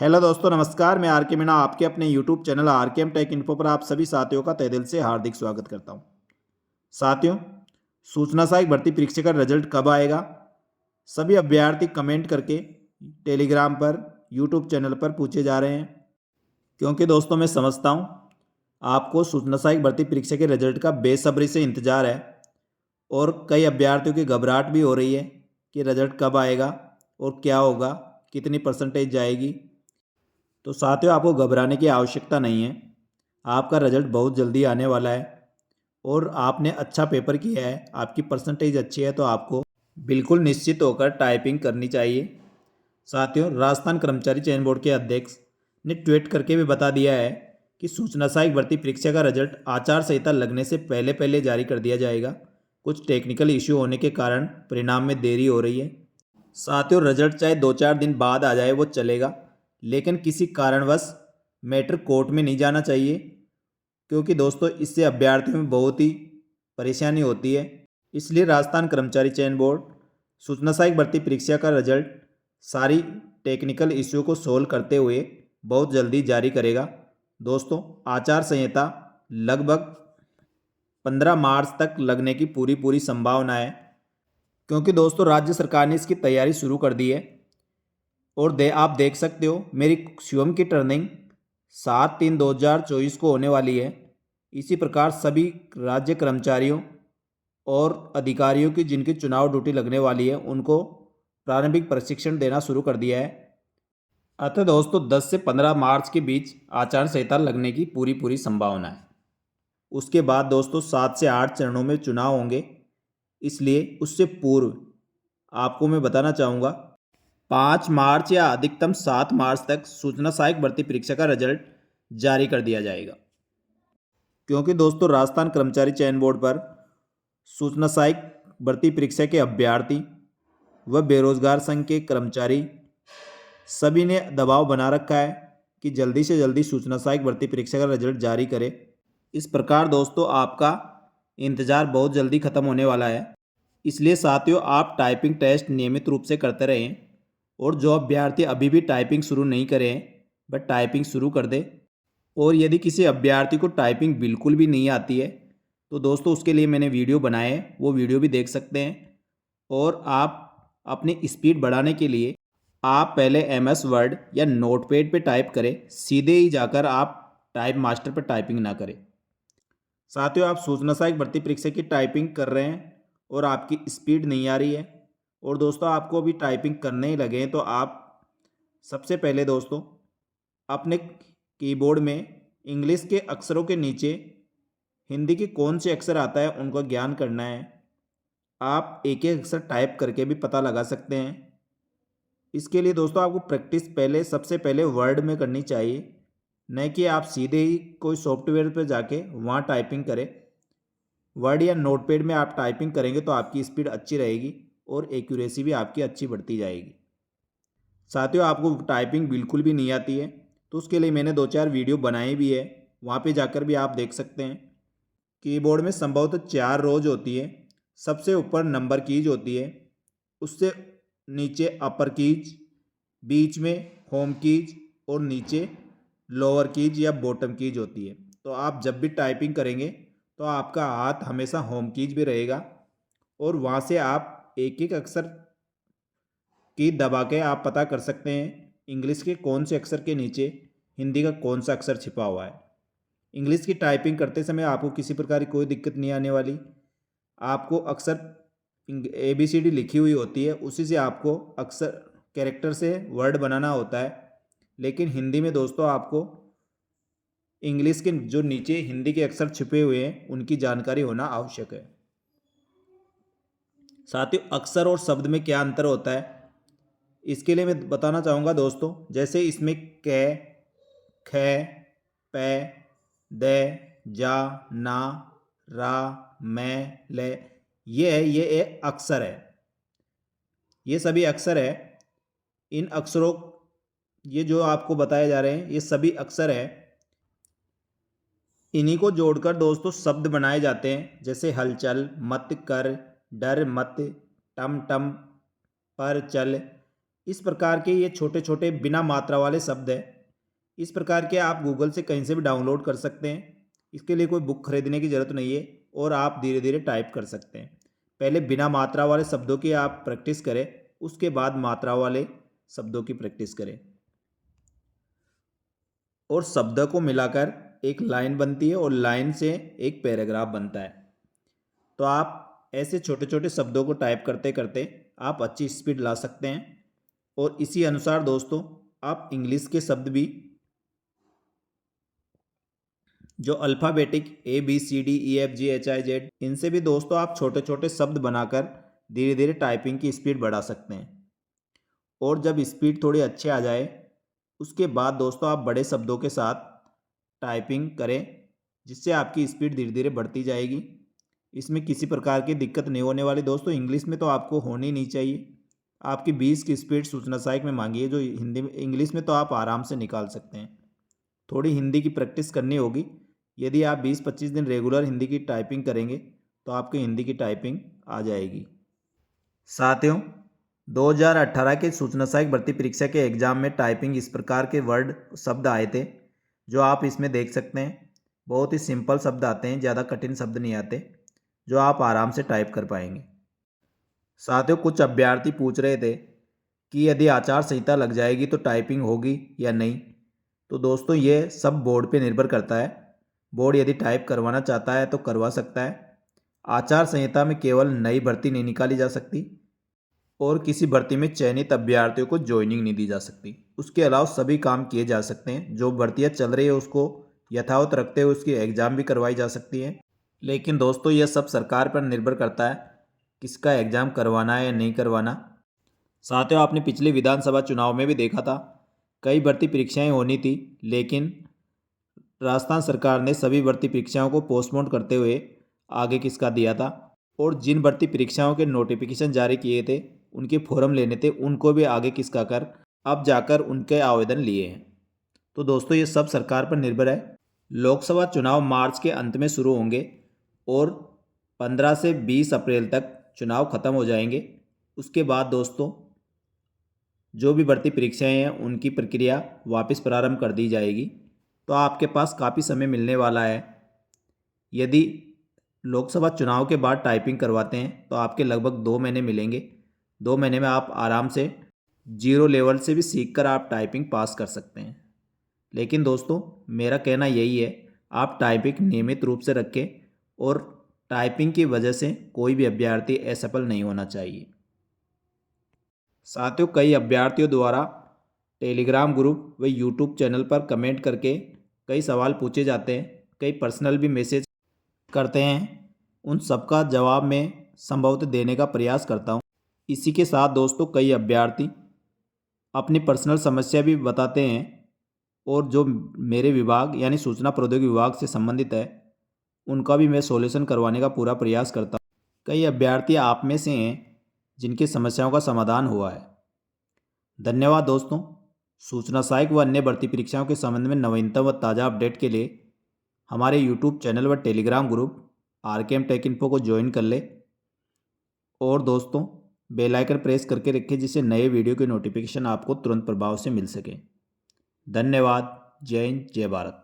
Hello दोस्तों, नमस्कार। मैं आर के मीणा आपके अपने यूट्यूब चैनल आर के एम टेक इन्फो पर आप सभी साथियों का तहे दिल से हार्दिक स्वागत करता हूं। साथियों, सूचना सहायक भर्ती परीक्षा का रिजल्ट कब आएगा? सभी अभ्यर्थी कमेंट करके टेलीग्राम पर, यूट्यूब चैनल पर पूछे जा रहे हैं, क्योंकि दोस्तों मैं समझता हूं आपको सूचना सहायक भर्ती परीक्षा के रिजल्ट का बेसब्री से इंतजार है और कई अभ्यर्थियों की घबराहट भी हो रही है कि रिजल्ट कब आएगा और क्या होगा, कितनी परसेंटेज जाएगी। तो साथियों, आपको घबराने की आवश्यकता नहीं है। आपका रिजल्ट बहुत जल्दी आने वाला है और आपने अच्छा पेपर किया है, आपकी परसेंटेज अच्छी है, तो आपको बिल्कुल निश्चित होकर टाइपिंग करनी चाहिए। साथियों, राजस्थान कर्मचारी चयन बोर्ड के अध्यक्ष ने ट्वीट करके भी बता दिया है कि सूचना सहायक भर्ती परीक्षा का रिजल्ट आचार संहिता लगने से पहले पहले जारी कर दिया जाएगा। कुछ टेक्निकल इश्यू होने के कारण परिणाम में देरी हो रही है। साथियों, रिजल्ट चाहे 2-4 दिन बाद आ जाए वो चलेगा, लेकिन किसी कारणवश मैटर कोर्ट में नहीं जाना चाहिए, क्योंकि दोस्तों इससे अभ्यर्थियों में बहुत ही परेशानी होती है। इसलिए राजस्थान कर्मचारी चयन बोर्ड सूचना सहायक भर्ती परीक्षा का रिजल्ट सारी टेक्निकल इश्यू को सोल्व करते हुए बहुत जल्दी जारी करेगा। दोस्तों, आचार संहिता लगभग 15 मार्च तक लगने की पूरी पूरी संभावना है, क्योंकि दोस्तों राज्य सरकार ने इसकी तैयारी शुरू कर दी है। और आप देख सकते हो मेरी शिवम की टर्निंग 7/3/2024 को होने वाली है। इसी प्रकार सभी राज्य कर्मचारियों और अधिकारियों की जिनकी चुनाव ड्यूटी लगने वाली है उनको प्रारंभिक प्रशिक्षण देना शुरू कर दिया है। अतः दोस्तों 10 से 15 मार्च के बीच आचार संहिता लगने की पूरी पूरी संभावना है। उसके बाद दोस्तों 7 से 8 चरणों में चुनाव होंगे, इसलिए उससे पूर्व आपको मैं बताना चाहूँगा 5 मार्च या अधिकतम 7 मार्च तक सूचना सहायक भर्ती परीक्षा का रिजल्ट जारी कर दिया जाएगा, क्योंकि दोस्तों राजस्थान कर्मचारी चयन बोर्ड पर सूचना सहायक भर्ती परीक्षा के अभ्यर्थी व बेरोजगार संघ के कर्मचारी सभी ने दबाव बना रखा है कि जल्दी से जल्दी सूचना सहायक भर्ती परीक्षा का रिजल्ट जारी करे। इस प्रकार दोस्तों आपका इंतज़ार बहुत जल्दी ख़त्म होने वाला है। इसलिए साथियों, आप टाइपिंग टेस्ट नियमित रूप से करते रहें और जो अभ्यर्थी अभी भी टाइपिंग शुरू नहीं करें वह टाइपिंग शुरू कर दे। और यदि किसी अभ्यर्थी को टाइपिंग बिल्कुल भी नहीं आती है तो दोस्तों उसके लिए मैंने वीडियो बनाए हैं, वो वीडियो भी देख सकते हैं। और आप अपनी स्पीड बढ़ाने के लिए आप पहले MS वर्ड या नोटपैड पे टाइप करें, सीधे ही जाकर आप टाइप मास्टर पर टाइपिंग ना करें। साथियों, आप सूचना सहायक भर्ती परीक्षा की टाइपिंग कर रहे हैं और आपकी स्पीड नहीं आ रही है और दोस्तों आपको अभी टाइपिंग करने ही लगे हैं, तो आप सबसे पहले दोस्तों अपने कीबोर्ड में इंग्लिश के अक्षरों के नीचे हिंदी के कौन से अक्षर आता है उनका ज्ञान करना है। आप एक एक अक्षर टाइप करके भी पता लगा सकते हैं। इसके लिए दोस्तों आपको प्रैक्टिस पहले सबसे पहले वर्ड में करनी चाहिए, न कि आप सीधे ही कोई सॉफ्टवेयर पर जाके वहाँ टाइपिंग करें। वर्ड या नोटपैड में आप टाइपिंग करेंगे तो आपकी स्पीड अच्छी रहेगी और एक्यूरेसी भी आपकी अच्छी बढ़ती जाएगी। साथियों, आपको टाइपिंग बिल्कुल भी नहीं आती है तो उसके लिए मैंने 2-4 वीडियो बनाए भी है, वहाँ पे जाकर भी आप देख सकते हैं। कीबोर्ड में संभवतः 4 रोज होती है। सबसे ऊपर नंबर कीज होती है, उससे नीचे अपर कीज, बीच में होम कीज और नीचे लोअर कीज या बॉटम कीज होती है। तो आप जब भी टाइपिंग करेंगे तो आपका हाथ हमेशा होम कीज भी रहेगा और वहाँ से आप एक एक अक्षर की दबा के आप पता कर सकते हैं इंग्लिश के कौन से अक्षर के नीचे हिंदी का कौन सा अक्षर छिपा हुआ है। इंग्लिश की टाइपिंग करते समय आपको किसी प्रकार की कोई दिक्कत नहीं आने वाली। आपको अक्सर ABCD लिखी हुई होती है, उसी से आपको अक्सर कैरेक्टर से वर्ड बनाना होता है। लेकिन हिंदी में दोस्तों आपको इंग्लिश के जो नीचे हिंदी के अक्षर छिपे हुए हैं उनकी जानकारी होना आवश्यक है। साथियों, अक्षर और शब्द में क्या अंतर होता है इसके लिए मैं बताना चाहूँगा दोस्तों। जैसे इसमें कै, ख, पै, द, जा, ना, रा, मैं, ले, ये एक अक्षर है। ये सभी अक्षर है। इन अक्षरों, ये जो आपको बताए जा रहे हैं ये सभी अक्षर है। इन्हीं को जोड़कर दोस्तों शब्द बनाए जाते हैं, जैसे हलचल, मत कर, डर मत, टम टम, पर चल। इस प्रकार के ये छोटे छोटे बिना मात्रा वाले शब्द हैं। इस प्रकार के आप गूगल से कहीं से भी डाउनलोड कर सकते हैं। इसके लिए कोई बुक खरीदने की ज़रूरत नहीं है और आप धीरे धीरे टाइप कर सकते हैं। पहले बिना मात्रा वाले शब्दों की आप प्रैक्टिस करें, उसके बाद मात्रा वाले शब्दों की प्रैक्टिस करें और शब्दों को मिलाकर एक लाइन बनती है और लाइन से एक पैराग्राफ बनता है। तो आप ऐसे छोटे छोटे शब्दों को टाइप करते करते आप अच्छी स्पीड ला सकते हैं। और इसी अनुसार दोस्तों आप इंग्लिश के शब्द भी जो अल्फ़ाबेटिक ABCDEFGHIJ, इनसे भी दोस्तों आप छोटे छोटे शब्द बनाकर धीरे धीरे टाइपिंग की स्पीड बढ़ा सकते हैं। और जब स्पीड थोड़ी अच्छी आ जाए उसके बाद दोस्तों आप बड़े शब्दों के साथ टाइपिंग करें, जिससे आपकी स्पीड धीरे धीरे बढ़ती जाएगी। इसमें किसी प्रकार की दिक्कत नहीं होने वाली दोस्तों। इंग्लिश में तो आपको होनी नहीं चाहिए। आपकी 20 की स्पीड सूचना सहायक में मांगी है, जो हिंदी में, इंग्लिश में तो आप आराम से निकाल सकते हैं। थोड़ी हिंदी की प्रैक्टिस करनी होगी। यदि आप 20-25 दिन रेगुलर हिंदी की टाइपिंग करेंगे तो आपकी हिंदी की टाइपिंग आ जाएगी। साथियों, 2018 के सूचना सहायक भर्ती परीक्षा के एग्जाम में टाइपिंग इस प्रकार के वर्ड शब्द आए थे, जो आप इसमें देख सकते हैं। बहुत ही सिंपल शब्द आते हैं, ज़्यादा कठिन शब्द नहीं आते, जो आप आराम से टाइप कर पाएंगे। साथियों, कुछ अभ्यर्थी पूछ रहे थे कि यदि आचार संहिता लग जाएगी तो टाइपिंग होगी या नहीं। तो दोस्तों ये सब बोर्ड पे निर्भर करता है। बोर्ड यदि टाइप करवाना चाहता है तो करवा सकता है। आचार संहिता में केवल नई भर्ती नहीं निकाली जा सकती और किसी भर्ती में चयनित अभ्यर्थियों को ज्वाइनिंग नहीं दी जा सकती। उसके अलावा सभी काम किए जा सकते हैं। जो भर्तियाँ चल रही है उसको यथावत रखते हुए उसकी एग्ज़ाम भी करवाई जा सकती है। लेकिन दोस्तों यह सब सरकार पर निर्भर करता है किसका एग्ज़ाम करवाना है या नहीं करवाना। साथियों, आपने पिछले विधानसभा चुनाव में भी देखा था, कई भर्ती परीक्षाएं होनी थी, लेकिन राजस्थान सरकार ने सभी भर्ती परीक्षाओं को पोस्टपोन करते हुए आगे किसका दिया था। और जिन भर्ती परीक्षाओं के नोटिफिकेशन जारी किए थे, उनके फॉर्म लेने थे, उनको भी आगे किसका कर अब जाकर उनके आवेदन लिए हैं। तो दोस्तों ये सब सरकार पर निर्भर है। लोकसभा चुनाव मार्च के अंत में शुरू होंगे और 15 से 20 अप्रैल तक चुनाव खत्म हो जाएंगे। उसके बाद दोस्तों जो भी भर्ती परीक्षाएं हैं उनकी प्रक्रिया वापस प्रारंभ कर दी जाएगी। तो आपके पास काफ़ी समय मिलने वाला है। यदि लोकसभा चुनाव के बाद टाइपिंग करवाते हैं तो आपके लगभग 2 महीने मिलेंगे। 2 महीने में आप आराम से 0 लेवल से भी सीखकर आप टाइपिंग पास कर सकते हैं। लेकिन दोस्तों मेरा कहना यही है, आप टाइपिंग नियमित रूप से रखें और टाइपिंग की वजह से कोई भी अभ्यर्थी असफल नहीं होना चाहिए। साथियों, कई अभ्यर्थियों द्वारा टेलीग्राम ग्रुप व यूट्यूब चैनल पर कमेंट करके कई सवाल पूछे जाते हैं, कई पर्सनल भी मैसेज करते हैं। उन सबका जवाब मैं संभवतः देने का प्रयास करता हूं। इसी के साथ दोस्तों कई अभ्यर्थी अपनी पर्सनल समस्या भी बताते हैं और जो मेरे विभाग यानी सूचना प्रौद्योगिकी विभाग से संबंधित है उनका भी मैं सॉल्यूशन करवाने का पूरा प्रयास करता हूँ। कई अभ्यर्थी आप में से हैं जिनकी समस्याओं का समाधान हुआ है। धन्यवाद दोस्तों। सूचना सहायक व अन्य भर्ती परीक्षाओं के संबंध में नवीनतम व ताज़ा अपडेट के लिए हमारे यूट्यूब चैनल व Telegram group RKM take info को ज्वाइन कर ले और दोस्तों बेल आइकन प्रेस करके रखें, जिससे नए वीडियो की नोटिफिकेशन आपको तुरंत प्रभाव से मिल सके। धन्यवाद। जय हिंद, जय भारत।